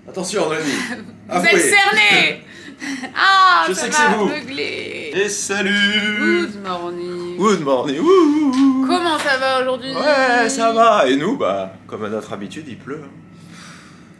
Attention, Noémie. Vous êtes cerné. Ah, je sais que c'est vous. Et salut. Good morning. Good morning. Ouh. Comment ça va aujourd'hui? Ouais, ça va. Et nous, bah, comme à notre habitude, il pleut.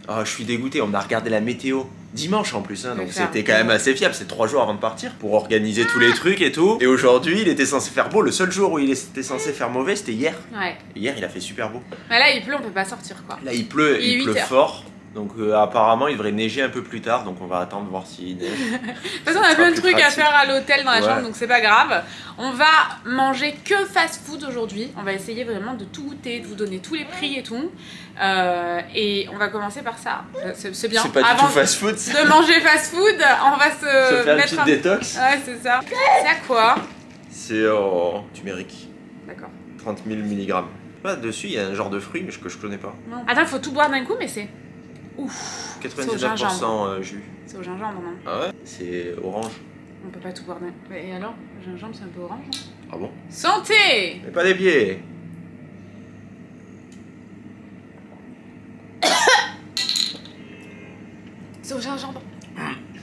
Ah, je suis dégoûté. On a regardé la météo dimanche en plus, hein, donc c'était quand même assez fiable. C'est 3 jours avant de partir pour organiser tous les trucs et tout. Et aujourd'hui, il était censé faire beau. Le seul jour où il était censé faire mauvais, c'était hier. Ouais. Et hier, il a fait super beau. Mais là, il pleut, on peut pas sortir quoi. Là, il pleut, il pleut fort. Donc apparemment il devrait neiger un peu plus tard, donc on va attendre voir s'il neige. De toute façon on a plein de trucs à faire à l'hôtel dans la chambre, donc c'est pas grave. On va manger que fast food aujourd'hui. On va essayer vraiment de tout goûter, de vous donner tous les prix et tout. Et on va commencer par ça. C'est bien. C'est pas du tout fast food. De manger fast food, on va se faire mettre une petite détox. Ouais, c'est ça. C'est à quoi? C'est turmérique. D'accord. 30 000 mg. Là dessus il y a un genre de fruit mais que je connais pas. Non. Attends, il faut tout boire d'un coup, mais c'est... Ouf, 99% jus. C'est au gingembre, non? Ah ouais? C'est orange. On peut pas tout boire d'un coup. Et alors? Le gingembre, c'est un peu orange, hein? Ah bon? Santé! Mais pas des pieds! C'est au gingembre.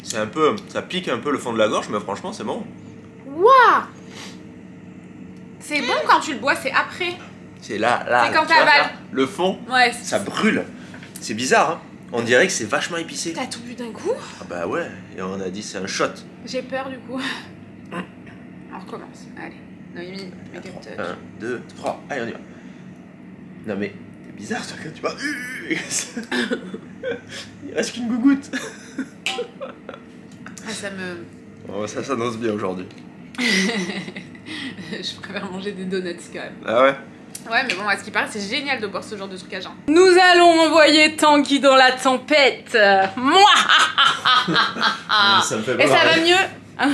C'est un peu... Ça pique un peu le fond de la gorge, mais franchement, c'est bon. Waouh! C'est bon quand tu le bois, c'est après. C'est là. C'est quand t'avales. Le fond, ouais, ça brûle. C'est bizarre, hein? On dirait que c'est vachement épicé. T'as tout bu d'un coup? Ah bah ouais, et on a dit c'est un shot. J'ai peur du coup. On recommence. Allez, Noémie, make up touch. 1, 2, 3, allez on y va. Non mais, c'est bizarre ça quand tu vas... Il reste qu'une gougoute. Ah ça me... Oh, ça s'annonce bien aujourd'hui. Je préfère manger des donuts quand même. Ah ouais? Ouais, mais bon, à ce qui paraît, c'est génial de boire ce genre de truc à jeun. Nous allons envoyer Tanguy dans la tempête. Moi. Ça me fait et ça va mieux? Ah,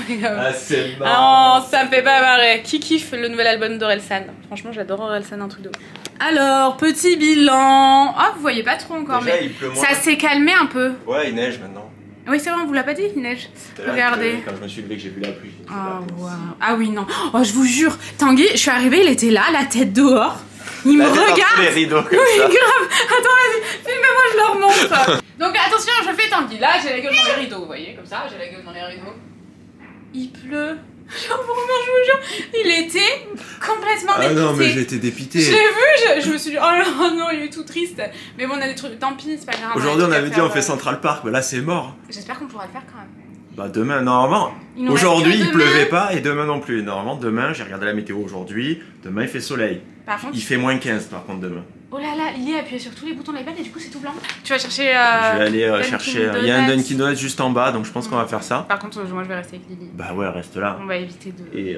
c'est marrant. Non, ça me fait pas marrer. Qui kiffe le nouvel album d'Orelsan? Franchement, j'adore Orelsan, un truc de ouf. Alors, petit bilan. Ah, vous voyez pas trop encore, déjà, mais il pleut moins. ça s'est calmé un peu. Ouais, il neige maintenant. Oui, c'est vrai, on vous l'a pas dit, il neige. Regardez. Quand je me suis levé que j'ai vu la pluie. Oh, wow. Ah oui, non. Oh, je vous jure, Tanguy, je suis arrivée, il était là, la tête dehors. Il me regarde. Les rideaux comme oui, ça. grave. Attends, vas-y, filmez-moi, je leur montre. Donc attention, je fais Tanguy. Là, j'ai la gueule dans les rideaux, vous voyez, comme ça, j'ai la gueule dans les rideaux. Il pleut. Genre, vraiment, je vous jure, il était complètement dépité. Ah non, mais j'ai été dépité. Je l'ai vu, je me suis dit, oh non, il est tout triste. Mais bon, on a des trucs, tant pis, c'est pas grave. Aujourd'hui, on avait dit on fait Central Park, mais là, c'est mort. J'espère qu'on pourra le faire quand même. Bah demain, normalement. Aujourd'hui, il pleuvait pas et demain non plus. Normalement, demain, j'ai regardé la météo aujourd'hui. Demain, il fait soleil. Par contre, il fait moins 15 par contre demain. Oh là là, il est appuyé sur tous les boutons de l'iPad et du coup, c'est tout blanc. Tu vas chercher. Je vais aller chercher. Il y a un Dunkin' Donuts juste en bas, donc je pense qu'on va faire ça. Par contre, moi, je vais rester avec Lily. Bah ouais, reste là. On va éviter de. Et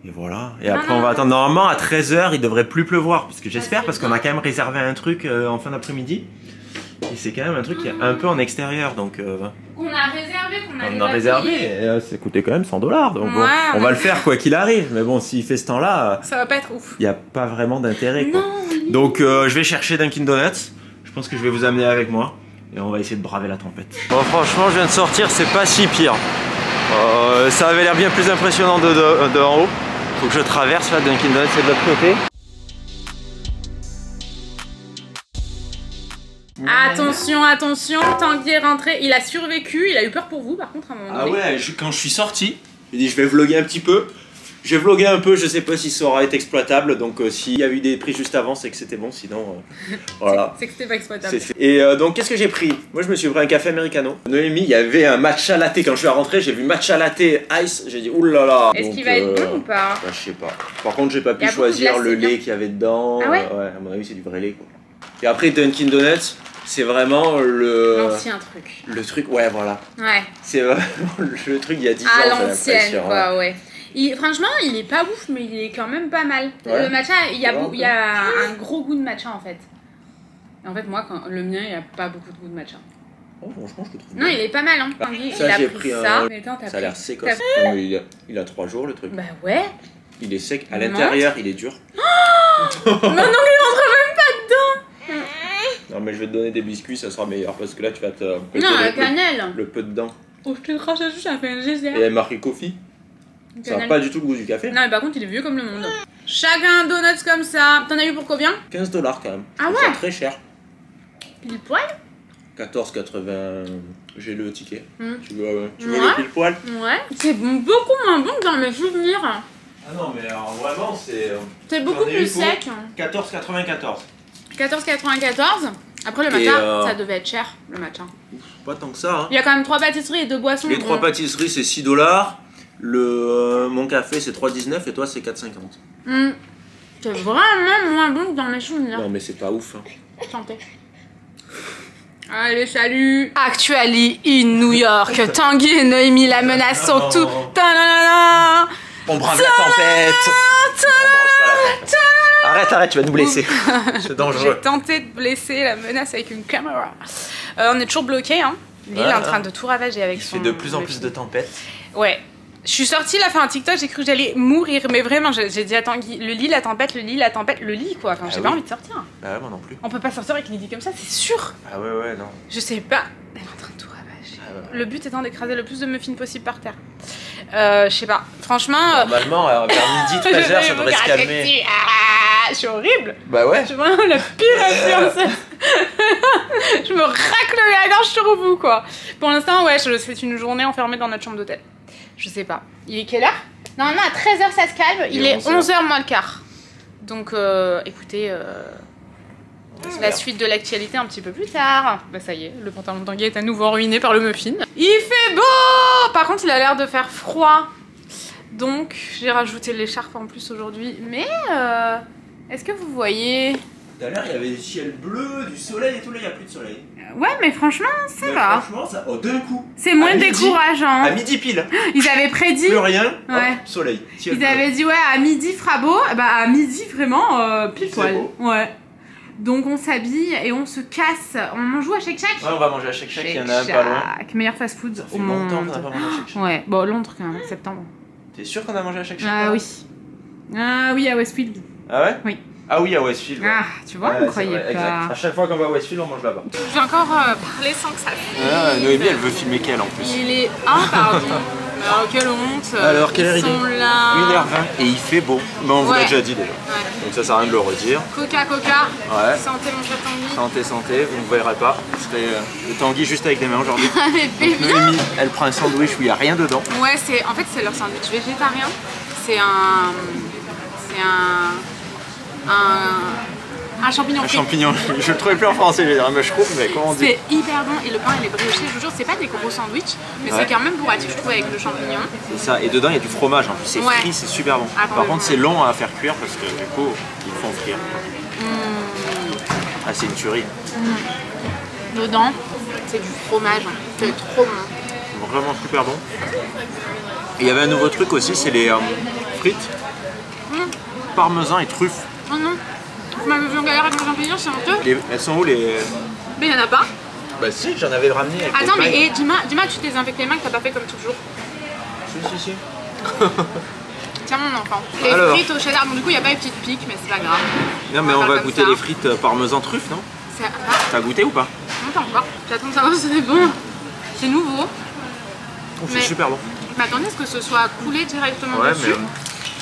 voilà. Et après, on va attendre. Normalement, à 13h, il devrait plus pleuvoir. Parce que j'espère, parce qu'on a quand même réservé un truc en fin d'après-midi. Et c'est quand même un truc qui est un peu en extérieur, donc... Qu'on a réservé, on a réservé, et ça coûtait quand même 100 $, donc ouais, bon, on va le faire quoi qu'il arrive. Mais bon, s'il fait ce temps-là... Ça va pas être ouf. Il n'y a pas vraiment d'intérêt, quoi. Donc je vais chercher Dunkin' Donuts. Je pense que je vais vous amener avec moi. Et on va essayer de braver la tempête. Bon, franchement, je viens de sortir, c'est pas si pire. Ça avait l'air bien plus impressionnant de en haut. Faut que je traverse là, Dunkin' Donuts, c'est de l'autre côté. Attention, attention, Tanguy est rentré, il a survécu, il a eu peur pour vous par contre à un moment donné. Ah ouais, quand je suis sorti, j'ai dit je vais vlogger un petit peu. J'ai vlogué un peu, je sais pas si ça aura été exploitable, donc s'il y a eu des prix juste avant, c'est que c'était bon, sinon voilà. C'est que c'était pas exploitable. Et donc qu'est-ce que j'ai pris? Moi je me suis pris un café americano. Noémie, il y avait un matcha latte, quand je suis rentré, j'ai vu matcha latte ice, j'ai dit oulala. Est-ce qu'il va être bon ou pas? Bah, je sais pas. Par contre j'ai pas pu choisir le lait qu'il y avait dedans. Ah ouais? Ouais, à mon avis c'est du vrai lait quoi. Et après Dunkin' Donuts, c'est vraiment l'ancien truc. Le truc, ouais voilà. Ouais. C'est vraiment le truc il y a 10 ans. À l'ancienne quoi, ouais. Franchement, il est pas ouf, mais il est quand même pas mal. Ouais. Le matcha, il y a un gros goût de matcha en fait. Et en fait, moi, le mien, il y a pas beaucoup de goût de matcha. Oh, franchement, je le trouve. Non, il est pas mal, hein. Ça, j'ai pris ça. Mais attends, ça a l'air sec. Il a 3 jours le truc. Bah ouais. Il est sec. À l'intérieur, il est dur. Oh non, il rentre même pas dedans. Non, mais je vais te donner des biscuits, ça sera meilleur parce que là, tu vas te. Non, la cannelle. Le peu dedans. Oh, je te crache dessus, ça fait un geyser. Et elle marqué coffee. Ça n'a pas du tout le goût du café. Non, mais par contre, il est vieux comme le monde. Chacun donuts comme ça. T'en as eu pour combien? 15 $ quand même. Ah ouais? C'est très cher. Pile poil? 14,80. J'ai le ticket. Tu veux Ouais. le pile poil? Ouais. C'est beaucoup moins bon que dans mes souvenirs. Ah non, mais alors vraiment, c'est. C'est beaucoup plus sec. 14,94. 14,94. Après le matcha, ça devait être cher, le matcha. Pas tant que ça. Hein. Il y a quand même 3 pâtisseries et 2 boissons. Les 3 pâtisseries, c'est 6 $. Mon café, c'est 3,19 et toi, c'est 4,50. C'est vraiment moins bon que dans mes souvenirs. Non, mais c'est pas ouf. Hein. Santé. Allez, salut. Actually in New York, Tanguy et Noémie, la menace sont tout. Ta-da-da-da. On brave la tempête. Arrête, tu vas nous blesser. C'est dangereux. J'ai tenté de blesser la menace avec une caméra. On est toujours bloqué, hein. L'île est en train de tout ravager avec son... Il fait de plus en plus de tempêtes. Ouais. Je suis sortie, là, faire un TikTok, j'ai cru que j'allais mourir. Mais vraiment, j'ai dit à Tanguy, le lit, la tempête, le lit, quoi. Enfin, j'ai pas envie de sortir. Bah ouais, moi non plus. On peut pas sortir avec une idée comme ça, c'est sûr. Ah ouais, non. Je sais pas. Elle est en train de tout ravager. Ah ouais. Le but étant d'écraser le plus de muffins possible par terre. Je sais pas. Franchement... Normalement, vers midi, 13h, ça devrait se calmer. Ah, je suis horrible. Bah ouais. Je suis vraiment la pire influenceuse. Je me racle la gorge sur vous, quoi. Pour l'instant, ouais, c'est une journée enfermée dans notre chambre d'hôtel. Je sais pas. Il est quelle heure? Normalement, à 13h, ça se calme. Il est 11h moins le quart. Donc, écoutez, la suite de l'actualité un petit peu plus tard. Bah, ça y est, le pantalon de Tanguy est à nouveau ruiné par le muffin. Il fait beau! Par contre, il a l'air de faire froid. Donc, j'ai rajouté l'écharpe en plus aujourd'hui. Mais, est-ce que vous voyez? Tout à l'heure, il y avait du ciel bleu, du soleil et tout. Là, il n'y a plus de soleil. Ouais, mais franchement, ça va. Franchement, ça. Oh, d'un coup. C'est moins décourageant. À midi pile. Ils avaient prédit. Plus rien. Ouais. Hop, soleil. Ils avaient dit, ouais, à midi fera beau. Bah, à midi, vraiment, pile poil. Ouais. Donc, on s'habille et on se casse. On joue à Shake Shack. Ouais, on va manger à Shake Shack. Il y en a un pas loin. Meilleur fast food au monde. Longtemps qu'on n'a pas mangé à Shake Shack. Ouais, bon, Londres quand même, septembre. T'es sûr qu'on a mangé à Shake Shack? Ah oui. Ah oui, à Westfield. Ah ouais? Oui. Ah oui, à Westfield. Ouais. Ah, tu vois, vous croyez pas. Exact. À chaque fois qu'on va à Westfield, on mange là-bas. Je vais encore parler sans que ça filme. Ah, Noémie, elle veut filmer qu'elle en plus. Il est... Ah, pardon. Alors, quelle honte. Alors, quelle heure il est? Ils sont là. 1h20 et il fait beau. Mais on vous l'a déjà dit déjà. Ouais. Donc ça sert à rien de le redire. Coca. Ouais. Santé, mon cher Tanguy. Santé, vous ne verrez pas. Ce serait le Tanguy juste avec des mains aujourd'hui. Mais Noémie, elle prend un sandwich où il n'y a rien dedans. Ouais, en fait, c'est leur sandwich végétarien. C'est un champignon Un frit. champignon, je le trouvais plus en français, je vais dire un mushroom, mais comment on dit? C'est hyper bon et le pain il est brioché, je vous jure, c'est pas des gros sandwichs, mais c'est quand même bourratif, je trouve, avec le champignon. C'est ça, et dedans il y a du fromage en plus, c'est frit, c'est super bon. Par contre, c'est long à faire cuire parce que du coup, ils font frire. Ah, c'est une tuerie. Dedans, c'est du fromage, c'est trop bon. Vraiment super bon. Et il y avait un nouveau truc aussi, c'est les frites, parmesan et truffes. Oh non, vous m'avez vu en galère avec mon champignon, c'est honteux. Elles sont où les... Mais il y en a pas. Bah si, j'en avais ramené avec Attends, les mais dis-moi, tu t'es désinfecté les mains que t'as pas fait comme toujours. Si. Tiens mon enfant. Les frites au cheddar, bon du coup il n'y a pas les petites piques, mais c'est pas grave. Non mais on va goûter les frites parmesan truffes, non? T'as goûté ou pas? Non, pas encore. J'attends de savoir si c'est bon. C'est nouveau. C'est super bon. Mais attendez, est-ce que ce soit coulé directement dessus?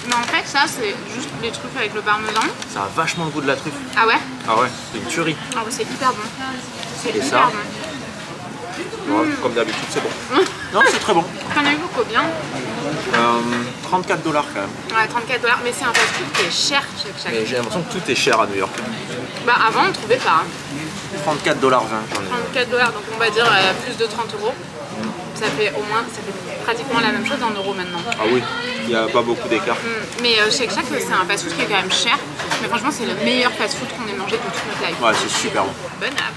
Mais en fait, ça, c'est juste les truffes avec le parmesan. Ça a vachement le goût de la truffe. Ah ouais? Ah ouais, c'est une tuerie. Ah ouais, c'est hyper bon. C'est hyper bon. Ouais, comme d'habitude, c'est bon. Non, c'est très bon. T'en as eu combien? 34 $ quand même. Ouais, 34 $, mais c'est un fast-food qui est cher chaque. Mais j'ai l'impression que tout est cher à New York. Bah avant, on ne trouvait pas. 34 $, 20, j'en ai. 34 $, donc on va dire plus de 30 €. Ça fait pratiquement la même chose en euros maintenant. Ah oui, il n'y a pas beaucoup d'écart. Mais Shake Shack, c'est un fast-food qui est quand même cher. Mais franchement, c'est le meilleur fast-food qu'on ait mangé de toute notre life. Ouais, c'est super bon. Bonne app.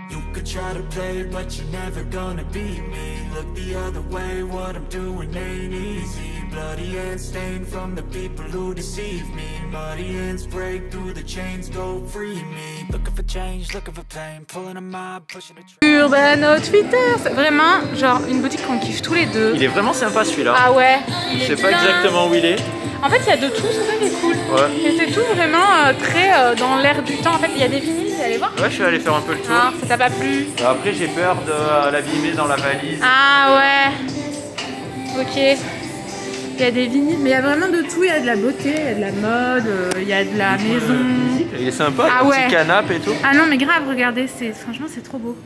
You could try to play it, but you're never gonna beat me. Look the other way, what I'm doing ain't easy. Bloody hands stained from the people who deceive me. Muddy hands break through the chains, go free me. Looking for change, looking for pain, pulling a mob, pushing a Urban Outfitters, c'est vraiment genre une boutique qu'on kiffe tous les deux. Il est vraiment sympa celui-là. Ah ouais. Je sais pas exactement où il est. En fait, il y a de tout, c'est ça qui est cool. Ouais. Et c'est tout vraiment très dans l'air du temps. En fait, il y a des vinyles, vous allez voir. Ouais, je suis allé faire un peu le tour. Ah, ça t'a pas plu? Après, j'ai peur de l'abîmer dans la valise. Ah ouais. Ok. Il y a des vinyles, mais il y a vraiment de tout. Il y a de la beauté, il y a de la mode, il y a de la maison. Il est sympa, le petit canapé et tout. Ah non, mais grave, regardez, franchement, c'est trop beau.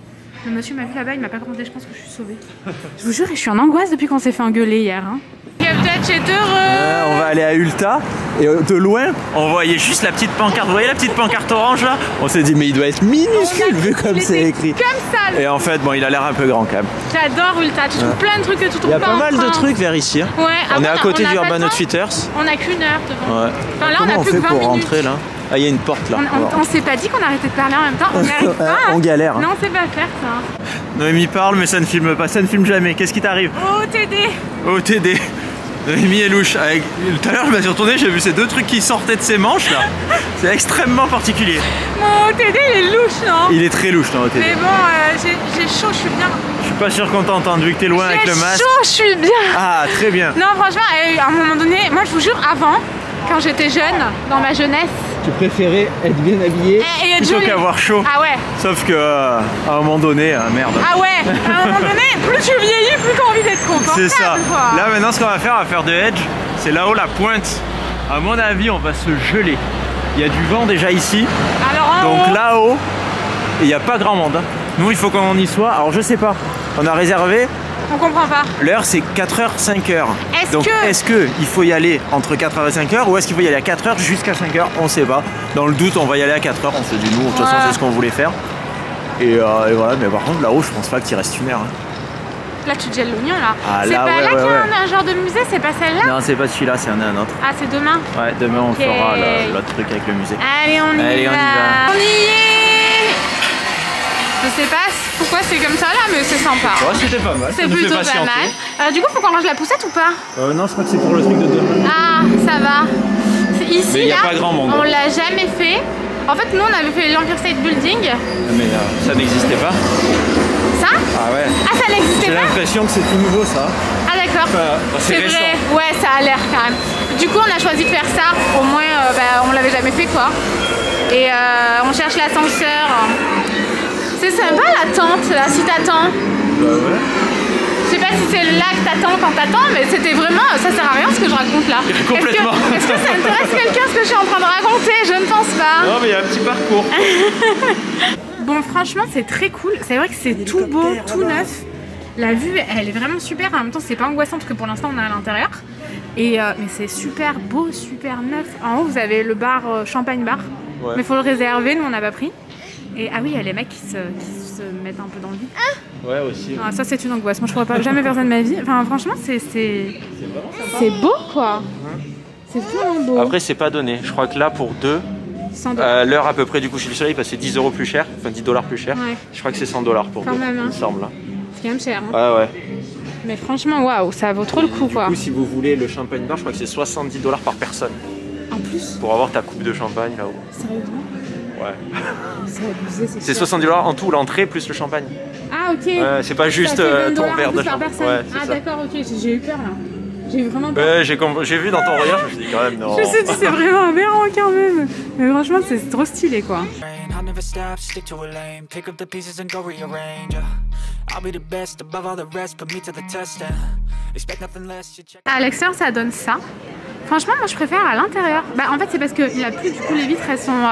Le monsieur m'a vu là-bas, il m'a pas commandé, je pense que je suis sauvée. Je vous jure, je suis en angoisse depuis qu'on s'est fait engueuler hier. Hein. Peut-être chez heureux. On va aller à Ulta et de loin on voyait juste la petite pancarte. Vous voyez la petite pancarte orange là? On s'est dit mais il doit être minuscule vu comme c'est écrit. Comme ça. Et en fait bon il a l'air un peu grand quand même. J'adore Ulta, tu trouves plein de trucs que tu trouves pas. Il y a pas mal de trucs vers ici. Hein. Ouais. On est à côté du Urban Outfitters. On a qu'une heure devant. Ouais. Enfin, là comment on a plus fait que 20 pour minutes. rentrer là? Ah il y a une porte là. On s'est pas dit qu'on arrêtait de parler en même temps. On n'y arrive pas. On galère. Non on sait pas faire ça. Noémie parle mais ça ne filme pas, ça ne filme jamais. Qu'est-ce qui t'arrive? OTD. OTD. Noémie est louche. Tout à l'heure je me suis retourné, j'ai vu ces deux trucs qui sortaient de ses manches là. C'est extrêmement particulier. Mon OTD il est louche non? Il est très louche ton OTD. Mais bon j'ai chaud, je suis bien. Je suis pas sûr qu'on t'entende vu que t'es loin avec le masque. J'ai chaud, je suis bien. Ah très bien. Non franchement à un moment donné, moi je vous jure avant, quand j'étais jeune, dans ma jeunesse. Tu préférais être bien habillé plutôt qu'avoir chaud. Ah ouais. Sauf que à un moment donné, merde. Ah ouais, à un moment donné, plus tu vieillis, plus t'as envie d'être confortable. C'est ça. Quoi. Là maintenant ce qu'on va faire, on va faire de edge. C'est là-haut la pointe. À mon avis, on va se geler. Il y a du vent déjà ici. Alors donc là-haut, il n'y a pas grand monde. Nous, il faut qu'on y soit. Alors je sais pas. On a réservé. On comprend pas. L'heure c'est 4h, 5h. Donc est-ce qu'il faut y aller entre 4h et 5h ou est-ce qu'il faut y aller à 4h jusqu'à 5h? On sait pas. Dans le doute on va y aller à 4h, on se dit nous, de toute façon c'est ce qu'on voulait faire. Et voilà, mais par contre là-haut je pense pas qu'il reste une heure. Hein. Là tu te gèles l'oignon là. Ah, c'est là, pas ouais, là qu'il y a ouais. un genre de musée, c'est pas celle-là? Non c'est pas celui-là, c'est un autre. Ah c'est demain? Ouais, demain on fera l'autre truc avec le musée. Allez on y va. On y est. Je sais pas pourquoi c'est comme ça là, mais c'est sympa. Ouais, c'était pas mal. C'est plutôt pas mal. Du coup, faut qu'on range la poussette ou pas? Non, je crois que c'est pour le truc de demain. Ah, ça va. Ici, mais il n'y a là, pas grand monde. On l'a jamais fait. En fait, nous, on avait fait l'Empire State Building. Mais ça n'existait pas. Ça? Ah ouais. Ah, ça n'existait pas? J'ai l'impression que c'est tout nouveau ça. Ah d'accord. C'est vrai. Ouais, ça a l'air quand même. Du coup, on a choisi de faire ça. Au moins, on l'avait jamais fait quoi. Et on cherche l'ascenseur. C'est sympa la tente là, si t'attends. Bah ouais. Je sais pas si c'est là que t'attends quand t'attends, mais c'était vraiment. Ça sert à rien ce que je raconte là. Complètement. Est-ce que ça intéresse quelqu'un ce que je suis en train de raconter? Je ne pense pas. Non, mais il y a un petit parcours. Bon, franchement, c'est très cool. C'est vrai que c'est tout beau, tout neuf. La vue, elle est vraiment super. En même temps, c'est pas angoissant parce que pour l'instant, on est à l'intérieur. Mais c'est super beau, super neuf. En haut, vous avez le bar Champagne Bar. Ouais. Mais il faut le réserver, nous on n'a pas pris. Et ah oui, il y a les mecs qui se mettent un peu dans le vide. Ouais, aussi. Ah, ça, c'est une angoisse. Moi, je pourrais pas jamais faire ça de ma vie. Enfin, franchement, c'est beau, quoi. C'est vraiment beau. Après, c'est pas donné. Je crois que là, pour deux, l'heure à peu près du coucher du soleil, parce que c'est 10 € plus cher, enfin $10 plus cher. Ouais. Je crois que c'est $100 pour deux, il me semble. C'est quand même cher. Hein. Ouais, ouais. Mais franchement, waouh, ça vaut trop le coup, quoi. Du coup, si vous voulez le champagne bar, je crois que c'est $70 par personne. En plus. Pour avoir ta coupe de champagne là-haut. Sérieusement? Ouais. C'est abusé, c'est $60 en tout, l'entrée plus le champagne. Ah, ok. C'est pas juste ton verre de champagne. Ouais, ah, d'accord, ok, j'ai eu peur là. J'ai eu vraiment peur. Ouais, j'ai vu dans ton regard, je me suis dit quand même non. Je me suis dit, c'est vraiment aberrant quand même. Mais franchement, c'est trop stylé quoi. À l'extérieur, ça donne ça. Franchement, moi je préfère à l'intérieur. Bah en fait c'est parce qu'il a plu, du coup les vitres elles sont...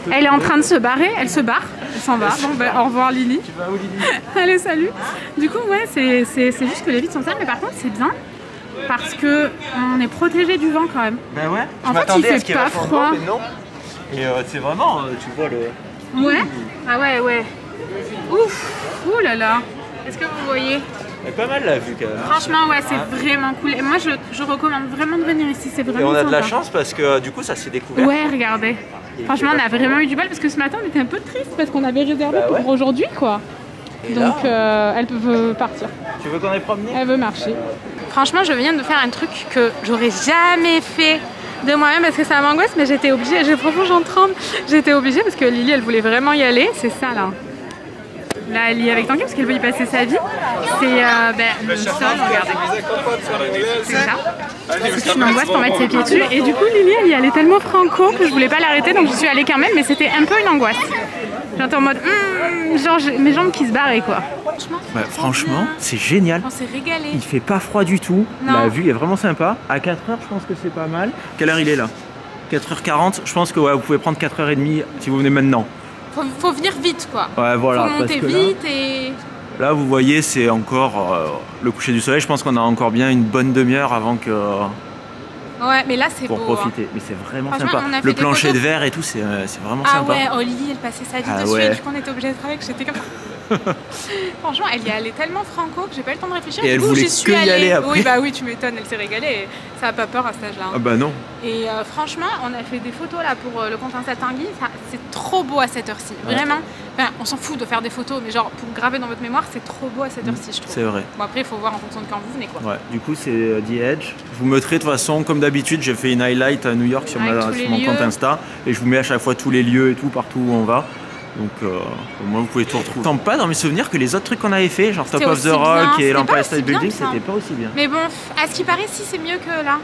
elle est en train de se barrer, elle se barre, elle s'en va. Bon bah au revoir Lily. Tu vas où Lily? Allez salut. Du coup ouais c'est juste que les vitres sont sales, mais par contre c'est bien parce que on est protégé du vent quand même. Bah ouais, en fait il fait pas froid. Mais non. Et c'est vraiment, tu vois le... Ouais. Ah ouais ouais. Ouf. Ouh là là. Est-ce que vous voyez? C'est pas mal la vue quand même. Franchement ouais c'est vraiment cool. Et moi je recommande vraiment de venir ici, c'est vraiment Et on a sympa. de la chance parce que du coup ça s'est découvert. Ouais regardez. Franchement on a vraiment eu du bol parce que ce matin on était un peu triste parce qu'on avait réservé pour aujourd'hui quoi. Et donc elle peut partir. Tu veux qu'on aille promener? Elle veut marcher. Franchement je viens de faire un truc que j'aurais jamais fait de moi-même parce que ça m'angoisse, mais j'étais obligée, franchement j'en tremble. J'étais obligée parce que Lily elle voulait vraiment y aller, c'est ça là. Là, elle y est avec Tanguy parce qu'elle veut y passer sa vie. C'est le sol, regardez. C'est ça. C'est une angoisse pour mettre ses pieds dessus. Et du coup, Lily, elle y allait tellement franco que je voulais pas l'arrêter, donc je suis allée quand même, mais c'était un peu une angoisse. J'étais en mode, genre mes jambes qui se barraient quoi. Franchement, c'est génial. On s'est régalé. Il fait pas froid du tout. Non. La vue est vraiment sympa. À 4h, je pense que c'est pas mal. Quelle heure il est là? 4h40. Je pense que ouais, vous pouvez prendre 4h30 si vous venez maintenant. Faut venir vite quoi. Ouais, voilà. Faut monter parce que vite et... Là, vous voyez, c'est encore le coucher du soleil. Je pense qu'on a encore bien une bonne demi-heure avant que... Ouais, mais là c'est beau. Pour profiter. Hein. Mais c'est vraiment Franchement, sympa. on a fait Le des plancher photos. de verre et tout, c'est vraiment Ah sympa. ouais, Oli, elle passait sa vie dessus et du coup on était obligé de travailler, que j'étais comme ça. Franchement, elle y est allée tellement franco que j'ai pas eu le temps de réfléchir. Et elle du coup, voulait j'y que suis y allée. aller après. Oui, bah oui, tu m'étonnes, elle s'est régalée. Et ça a pas peur à cet âge-là. Hein. Ah bah non. Et franchement, on a fait des photos là pour le compte Insta Tanguy. C'est trop beau à cette heure-ci. Vraiment. Enfin, on s'en fout de faire des photos, mais genre pour graver dans votre mémoire, c'est trop beau à cette heure-ci, je trouve. C'est vrai. Bon, après, il faut voir en fonction de quand vous venez quoi. Ouais, du coup, c'est The Edge. Je vous mettrai de toute façon, comme d'habitude, j'ai fait une highlight à New York sur, Avec tous sur les mon compte lieux. Insta. Et je vous mets à chaque fois tous les lieux et tout, partout où on va. Donc, au moins, vous pouvez tout retrouver. Je ne sens pas dans mes souvenirs que les autres trucs qu'on avait fait, genre Top C'était of the aussi Rock bien. et C'était l'Empire pas State aussi bien Building, que ça. c'était pas aussi bien. Mais bon, à ce qui paraît, si c'est mieux que là.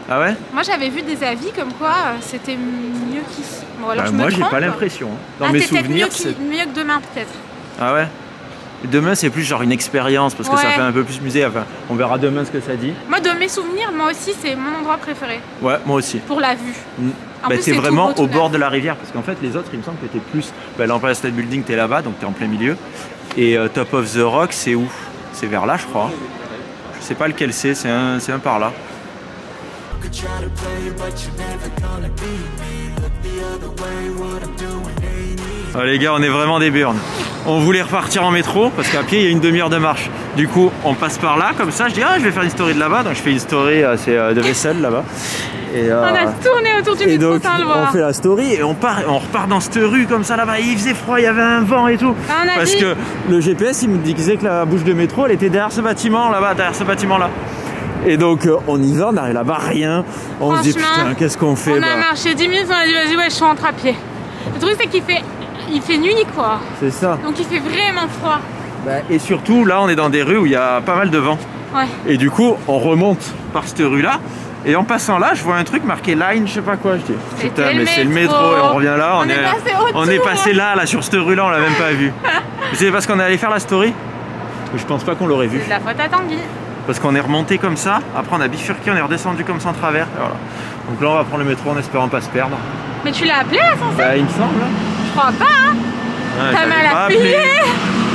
Ah ouais? Moi, j'avais vu des avis comme quoi c'était mieux qu'ici. Bon, alors je me moi, j'ai trompe. pas l'impression. Hein. Dans Ah, mes c'est peut-être souvenirs, mieux, c'est. mieux que demain, peut-être. Ah ouais? Demain, c'est plus genre une expérience parce que ça Ouais. fait un peu plus musée. Enfin, on verra demain ce que ça dit. Moi, de mes souvenirs, moi aussi, c'est mon endroit préféré Ouais, moi aussi. pour la vue. En Bah, plus, t'es c'est tout vraiment beau, tout au là. bord de la rivière parce qu'en fait les autres il me semble que t'es plus l'Empire State Building, t'es là-bas donc t'es en plein milieu et Top of the Rock c'est où? C'est vers là je crois. Je sais pas lequel c'est un par là. could try to play, but you're never gonna beat me. Look the other way, what I'm doing ain't easy. Ah, les gars on est vraiment des burnes. On voulait repartir en métro parce qu'à pied il y a une demi-heure de marche. Du coup on passe par là comme ça je dis je vais faire une story de là-bas donc je fais une story de vaisselle là-bas. Et, On a tourné autour du et métro donc sans le on voir. fait la story et on repart dans cette rue comme ça là-bas. Il faisait froid, il y avait un vent et tout. Ah, on a Parce dit- que le GPS il me disait que la bouche de métro elle était derrière ce bâtiment là-bas, derrière ce bâtiment là. Et donc on y va, on arrive là-bas, rien. On se dit Franchement, putain qu'est-ce qu'on fait On a marché 10 minutes, on a dit vas-y, ouais, je rentre à pied. Le truc, c'est qu'il fait nuit quoi. C'est ça. Donc il fait vraiment froid. Et surtout là on est dans des rues où il y a pas mal de vent. Ouais. Et du coup on remonte par cette rue là. Et en passant là, je vois un truc marqué line, je sais pas quoi. Je dis putain, C'était mais le c'est le métro. métro et on revient là. On est passé autour. on est passé là sur cette rue là, on l'a même pas vu. C'est parce qu'on est allé faire la story. Je pense pas qu'on l'aurait vu. C'est de la faute à Tanguy. Parce qu'on est remonté comme ça, après on a bifurqué, on est redescendu comme ça en travers. Et voilà. Donc là on va prendre le métro en espérant pas se perdre. Mais tu l'as appelé l'ascenseur? Bah il me semble. Je crois pas, hein. Ouais, T'as j'avais mal pas appuyé. appelé.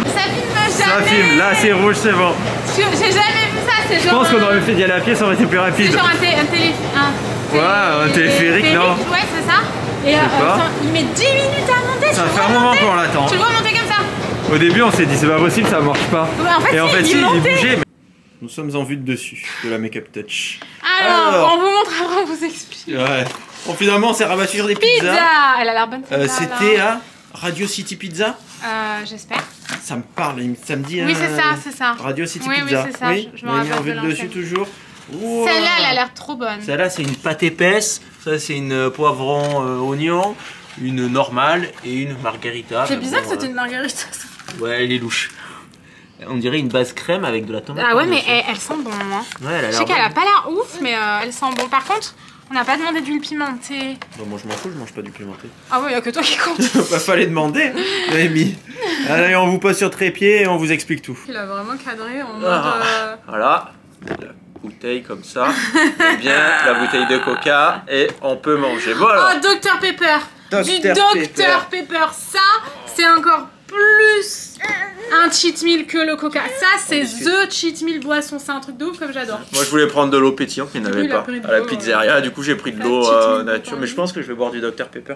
Ça filme Ça jamais. filme, là c'est rouge, c'est bon. J'ai jamais vu ça, c'est Je genre. pense qu'on aurait fait d'y aller à pied, ça aurait été plus rapide. C'est genre un téléphérique, non? Ouais, c'est ça. Et sais pas. attends, il met 10 minutes à monter. Ça tu fait le un vois moment monter qu'on l'attend. Tu le vois monter comme ça. Au début on s'est dit c'est pas possible, ça marche pas. Ouais, en fait, Et en fait il si, il montait. bougeait. Nous sommes en vue de dessus de la Make-up Touch. Alors, on vous montre après, on vous explique. Ouais. Bon finalement on s'est rabattu sur des pizzas. Pizza. Elle a l'air bonne. celle-là, C'était là. à Radio City Pizza. J'espère. Ça me parle, ça me dit. Oui, c'est ça, c'est ça. Radio City Oui, oui, Pizza. c'est ça, je me on a mis en rappelle vue de de dessus l'enseigne. toujours. Wow. Celle-là, elle a l'air trop bonne. Celle-là, c'est une pâte épaisse. Ça, c'est une poivron oignon. Une normale et une margarita. C'est Mais bizarre bon, que c'était une margarita. Ouais, elle est louche. On dirait une base crème avec de la tomate. Ah ouais, mais par-dessus. elle sent bon, hein. Ouais, elle a Je sais l'air qu'elle a bonne. pas l'air ouf, mais elle sent bon. Par contre, on n'a pas demandé d'huile pimentée. Non, moi je m'en fous, je mange pas du pimenté. Ah ouais, y'a que toi qui compte. Bah, fallait demander, Rémi. Allez, on vous pose sur trépied et on vous explique tout. Il a vraiment cadré en mode. Voilà, la bouteille comme ça. Bien, la bouteille de coca et on peut manger. Voilà. Oh, Dr Pepper. Du Dr Dr Pepper. Ça, c'est encore plus un cheat meal que le coca. Ça, c'est the cheat meal boisson. C'est un truc de ouf comme j'adore. Moi je voulais prendre de l'eau pétillante mais il n'y en Oui, avait il a pas pris de à la l'eau, pizzeria. Du coup j'ai pris de La l'eau petite mine, nature. pardon. Mais je pense que je vais boire du Dr Pepper.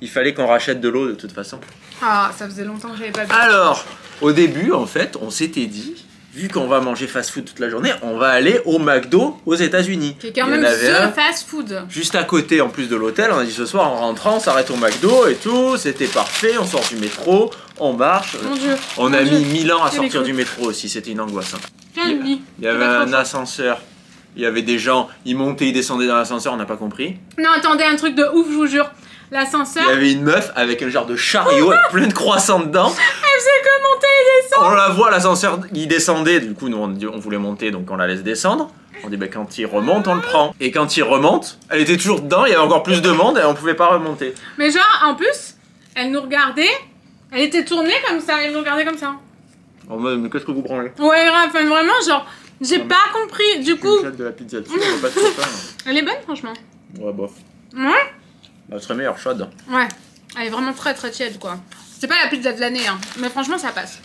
Il fallait qu'on rachète de l'eau de toute façon. Ah, ça faisait longtemps que j'avais pas bu. Alors, au début en fait, on s'était dit, vu qu'on va manger fast-food toute la journée, on va aller au McDo aux États-Unis. Qui est quand Il y en même avait un the fast food. juste à côté en plus de l'hôtel. On a dit ce soir en rentrant, on s'arrête au McDo et tout. C'était parfait. On sort du métro, on marche. Mon dieu. On a Mon mis Dieu. 1000 ans à Quel sortir écho. du métro aussi. C'était une angoisse. Hein. Tiens, le lit. Il y avait un ascenseur. Il y avait des gens, ils montaient, ils descendaient dans l'ascenseur, on n'a pas compris. Non, attendez, un truc de ouf, je vous jure. Il L'ascenseur, y avait une meuf avec un genre de chariot avec plein de croissants dedans. elle faisait que monter et descendre. On la voit, l'ascenseur, il descendait. Du coup, nous, on voulait monter, donc on la laisse descendre. On dit, bah, quand il remonte, on le prend. Et quand il remonte, elle était toujours dedans, il y avait encore plus de monde et on pouvait pas remonter. Mais genre, en plus, elle nous regardait Elle était tournée comme ça, ils l'ont gardée comme ça. En mode, mais qu'est-ce que vous branlez? Ouais, grave, enfin, vraiment, genre, j'ai pas compris. Du coup, de la pizza dessus, on va pas se faire. elle est bonne, franchement. Ouais, bof. Ouais. Elle serait meilleure chaude. Ouais, elle est vraiment très très tiède, quoi. C'est pas la pizza de l'année, hein, mais franchement, ça passe.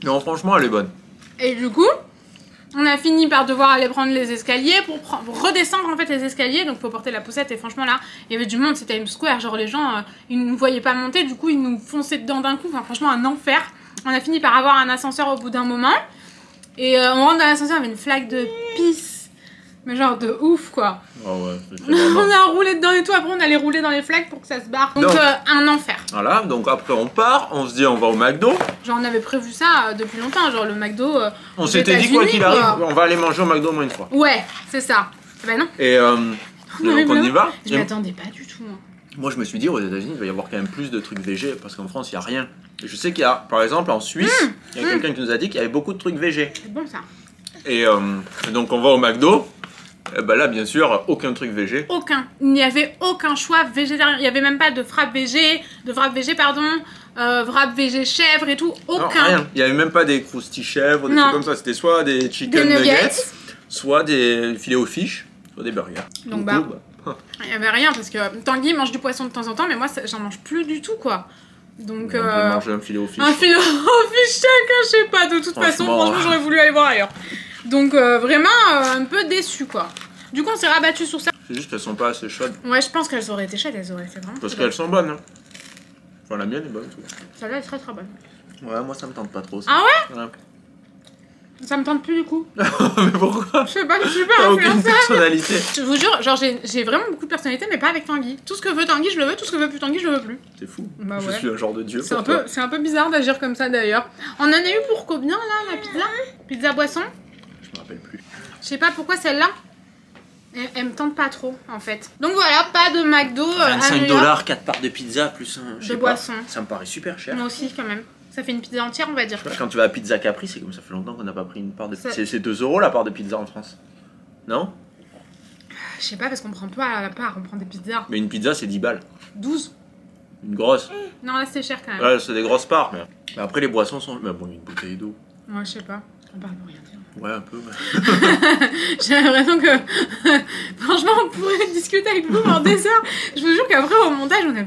Non, franchement, elle est bonne. Et du coup, on a fini par devoir aller prendre les escaliers pour redescendre en fait les escaliers, donc faut porter la poussette. Et franchement là, il y avait du monde, c'était Times Square, genre les gens, ils nous voyaient pas monter, du coup ils nous fonçaient dedans d'un coup, enfin franchement un enfer. On a fini par avoir un ascenseur au bout d'un moment, et on rentre dans l'ascenseur, il y avait une flaque de pisse, mais genre de ouf quoi. Oh ouais, On a roulé dedans et tout, après on allait rouler dans les flaques pour que ça se barre. Donc un enfer. Voilà, donc après on part, on se dit on va au McDo. Genre on avait prévu ça depuis longtemps, genre le McDo. On s'était dit quoi qu'il arrive, on va aller manger au McDo au moins une fois. Ouais, c'est ça. Bah non. Et donc on y va. Je m'attendais pas du tout. Moi je me suis dit aux États-Unis il va y avoir quand même plus de trucs végé parce qu'en France il y a rien. Et je sais qu'il y a, par exemple en Suisse, il y a quelqu'un qui nous a dit qu'il y avait beaucoup de trucs végé. C'est bon ça. Et donc on va au McDo. Et ben là bien sûr aucun truc végé. Aucun. Il n'y avait aucun choix végétarien. Il n'y avait même pas de frappe végé, wrap végé chèvre et tout. Aucun. Non, rien. Il n'y avait même pas des croustilles chèvres, des trucs comme ça. C'était soit des chicken nuggets, soit des filets aux fiches, soit des burgers. Donc il n'y avait rien parce que Tanguy mange du poisson de temps en temps, mais moi j'en mange plus du tout quoi. Donc on peut manger un filet aux fiches. Un filet aux fiches chacun, je sais pas. De toute façon, franchement j'aurais voulu aller voir ailleurs. Donc vraiment un peu déçu quoi. Du coup on s'est rabattu sur ça. C'est juste qu'elles sont pas assez chaudes. Ouais, je pense qu'elles auraient été chaudes, elles auraient fait vraiment. Parce qu'elles sont bonnes. Hein. Enfin la mienne est bonne. Celle-là est très très bonne. Ouais, moi ça me tente pas trop. Ça. Ah ouais, ça me tente plus du coup. Mais pourquoi? Je sais pas, je suis pas aucune personnalité. Je vous jure, genre j'ai vraiment beaucoup de personnalité, mais pas avec Tanguy. Tout ce que veut Tanguy, je le veux, tout ce que veut plus Tanguy, je le veux plus. C'est fou. Bah je ouais. suis un genre de dieu. C'est un peu bizarre d'agir comme ça d'ailleurs. On en a eu pour combien là, la pizza? Pizza boisson? Je me rappelle plus. Je sais pas pourquoi celle-là. Elle me tente pas trop en fait. Donc voilà, pas de McDo. 25 $, 4 parts de pizza plus un. De boisson. Ça me paraît super cher. Moi aussi quand même. Ça fait une pizza entière, on va dire. Quand tu vas à Pizza Capri, c'est comme ça fait longtemps qu'on n'a pas pris une part de pizza. C'est 2 € la part de pizza en France. Non? Je sais pas, parce qu'on prend pas à la part, on prend des pizzas. Mais une pizza c'est 10 balles. 12. Une grosse. Non, là c'est cher quand même. Ouais, c'est des grosses parts. Mais après les boissons sont. Mais bon, une bouteille d'eau. Ouais, je sais pas. On parle pour rien dire. Ouais, un peu. Ouais. J'ai l'impression que. Franchement, on pourrait discuter avec vous pendant des heures. Je vous jure qu'après, au montage, on a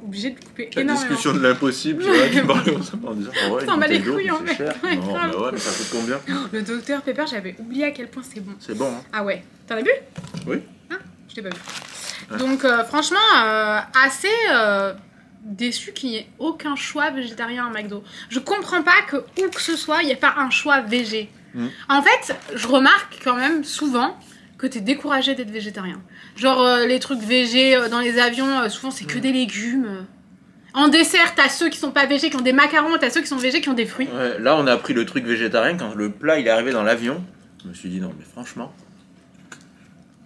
obligé de couper la énormément. discussion de l'impossible, tu vois, tu parles comme ça en disant oh ouais, t'en bats les d'eau, couilles en fait. cher. Ouais, non, bah ouais, mais ça coûte combien? Le Dr Pepper, j'avais oublié à quel point c'est bon. C'est bon, hein. Ah ouais. T'en as bu? Oui. Ah, je t'ai pas vu. Ouais. Donc, franchement, assez déçu qu'il n'y ait aucun choix végétarien à McDo. Je comprends pas que où que ce soit, il n'y ait pas un choix végé. En fait, je remarque quand même souvent que t'es découragé d'être végétarien. Genre les trucs végés dans les avions, souvent c'est que des légumes. En dessert, t'as ceux qui sont pas végés, qui ont des macarons, t'as ceux qui sont végés, qui ont des fruits. Ouais, là, on a pris le truc végétarien quand le plat il est arrivé dans l'avion. Je me suis dit non, mais franchement,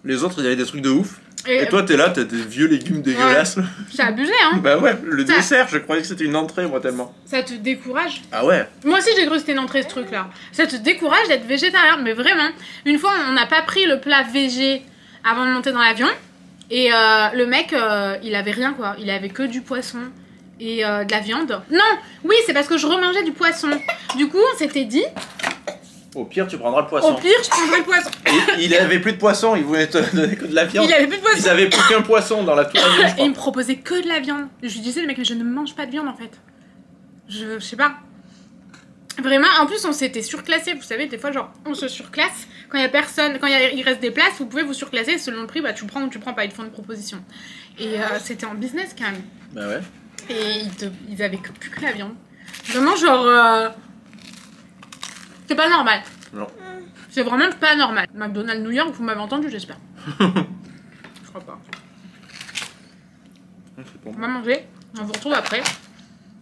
les autres ils avaient des trucs de ouf. Et toi, t'es là, t'as des vieux légumes dégueulasses. Ouais, c'est abusé, hein. Bah ouais, le dessert, je croyais que c'était une entrée, moi, tellement. Ça te décourage. Ah ouais. Moi aussi, j'ai cru que c'était une entrée, ce truc-là. Ça te décourage d'être végétarien, mais vraiment. Une fois, on n'a pas pris le plat végé avant de monter dans l'avion. Et le mec, il avait rien, quoi. Il avait que du poisson et de la viande. Non, oui, c'est parce que je remangeais du poisson. Du coup, on s'était dit... Au pire, tu prendras le poisson. Au pire, je prendrai le poisson. Et il avait plus de poisson, il voulait te donner que de la viande. Il avait plus de poisson. Ils avaient plus qu'un poisson dans la tour. Et il me proposait que de la viande. Je lui disais, le mec, mais je ne mange pas de viande en fait. Je sais pas. Vraiment, en plus, on s'était surclassé. Vous savez, des fois, genre, on se surclasse. Quand il y a personne, quand il reste des places, vous pouvez vous surclasser. Selon le prix, bah, tu prends ou tu prends pas. Ils te font une proposition. Et c'était en business quand même. Bah ouais. Et ils avaient plus que la viande. Vraiment, genre. C'est pas normal. Non. C'est vraiment pas normal. McDonald's New York, vous m'avez entendu, j'espère. Je crois pas. Bon. On va manger. On vous retrouve après.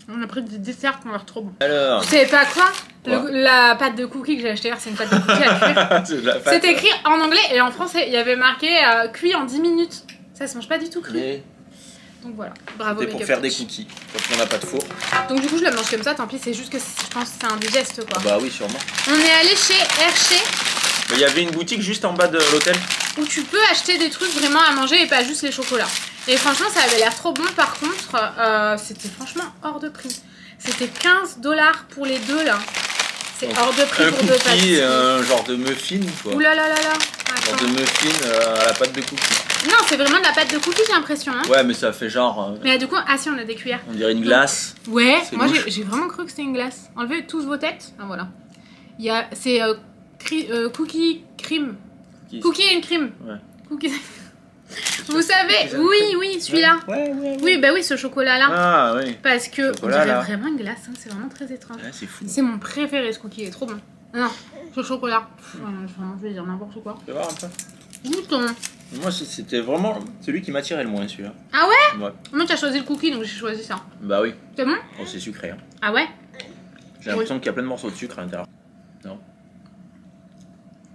On a pris des desserts qui ont l'air trop bons. Alors. Vous savez pas quoi, la pâte de cookies que j'ai achetée hier, c'est une pâte de cookies à cuire. C'est écrit en anglais et en français. Il y avait marqué cuit en 10 minutes. Ça se mange pas du tout cru. Mais... Donc voilà, bravo. C'était pour faire des cookies, parce qu'on n'a pas de four. Donc du coup je la mange comme ça, tant pis, c'est juste que je pense que c'est indigeste quoi. Bah oui, sûrement. On est allé chez Hershey. Il y avait une boutique juste en bas de l'hôtel. Où tu peux acheter des trucs vraiment à manger et pas juste les chocolats. Et franchement ça avait l'air trop bon, par contre c'était franchement hors de prix. C'était 15 $ pour les deux là. C'est hors de prix un pour deux cookie, pastilles. un genre de muffin quoi. Ouh là là là là. Genre Attends. de muffin à la pâte de cookie. Non, c'est vraiment de la pâte de cookie, j'ai l'impression. Hein. Ouais, mais ça fait genre. Mais du coup, ah si, on a des cuillères. On dirait une glace. Ouais, C'est moi louche. j'ai vraiment cru que c'était une glace. Enlevez tous vos têtes. Ah voilà. C'est cookie cream. Cookie and cream. Ouais. Cookies. Vous savez, oui, celui-là. Ouais. Oui, bah oui, ce chocolat-là. Ah oui. Parce que Chocolat, on dirait là. vraiment une glace, hein, c'est vraiment très étrange. Ouais, c'est fou. C'est mon préféré ce cookie, il est trop bon. Non, ce chocolat. Je vais dire n'importe quoi. Tu vas voir un peu. Mouton. Moi, c'était vraiment celui qui m'attirait le moins celui-là. Ah ouais? Ouais. Moi, tu as choisi le cookie, donc j'ai choisi ça. Bah oui. C'est bon? Oh, c'est sucré. Hein. Ah ouais? J'ai l'impression qu'il y a plein de morceaux de sucre à l'intérieur. Non.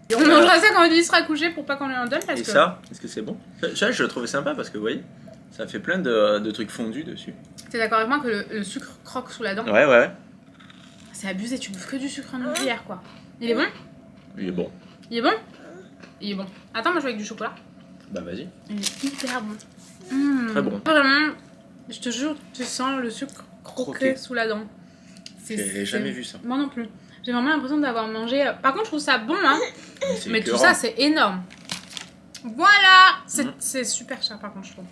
Et on mangera ça quand Odile sera couché pour pas qu'on lui en donne parce Et que... ça, est-ce que c'est bon? Ça, je le trouvais sympa parce que vous voyez, ça fait plein de trucs fondus dessus. T'es d'accord avec moi que le sucre croque sous la dent? Ouais. C'est abusé, tu bouffes que du sucre en une cuillère quoi. Il est bon? Il est bon. Il est bon? Il est bon. Attends, moi je joue avec du chocolat. Bah vas-y. Il est hyper bon. Très bon. Vraiment, je te jure, tu sens le sucre croquer Croquer. sous la dent. J'ai jamais vu ça. Moi non plus. J'ai vraiment l'impression d'avoir mangé... Par contre, je trouve ça bon, hein. C'est Mais tout écœurant. ça, c'est énorme. Voilà. C'est super cher, par contre, je trouve.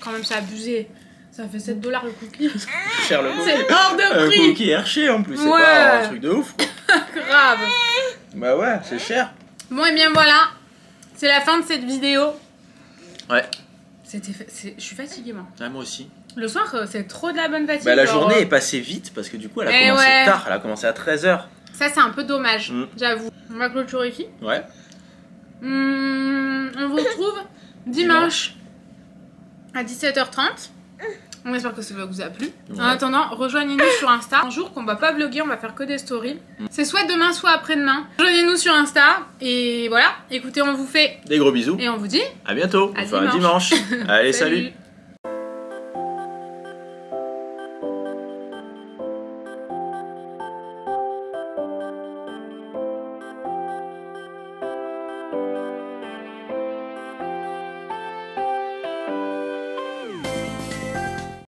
Quand même, c'est abusé. Ça fait 7 $ le cookie. Cher le cookie. C'est hors de Un prix. cookie Hershey en plus, c'est Ouais. pas un truc de ouf quoi. Grave. Bah ouais, c'est cher. Bon, et bien voilà. C'est la fin de cette vidéo. Ouais. Je suis fatiguée, moi. Ah, moi aussi. Le soir, c'est trop de la bonne fatigue. Bah la genre, journée est passée vite parce que du coup elle a Eh commencé ouais. tard, elle a commencé à 13h. Ça, c'est un peu dommage, Mm. j'avoue. On va clôturer ici. Ouais. On vous retrouve dimanche à 17h30. On espère que ça vous a plu. Ouais. En attendant, rejoignez-nous sur Insta. Un jour qu'on va pas vlogger, on va faire que des stories. C'est soit demain, soit après-demain. Rejoignez-nous sur Insta. Et voilà, écoutez, on vous fait Des gros bisous. et on vous dit À bientôt. À Enfin, à dimanche. Allez, salut.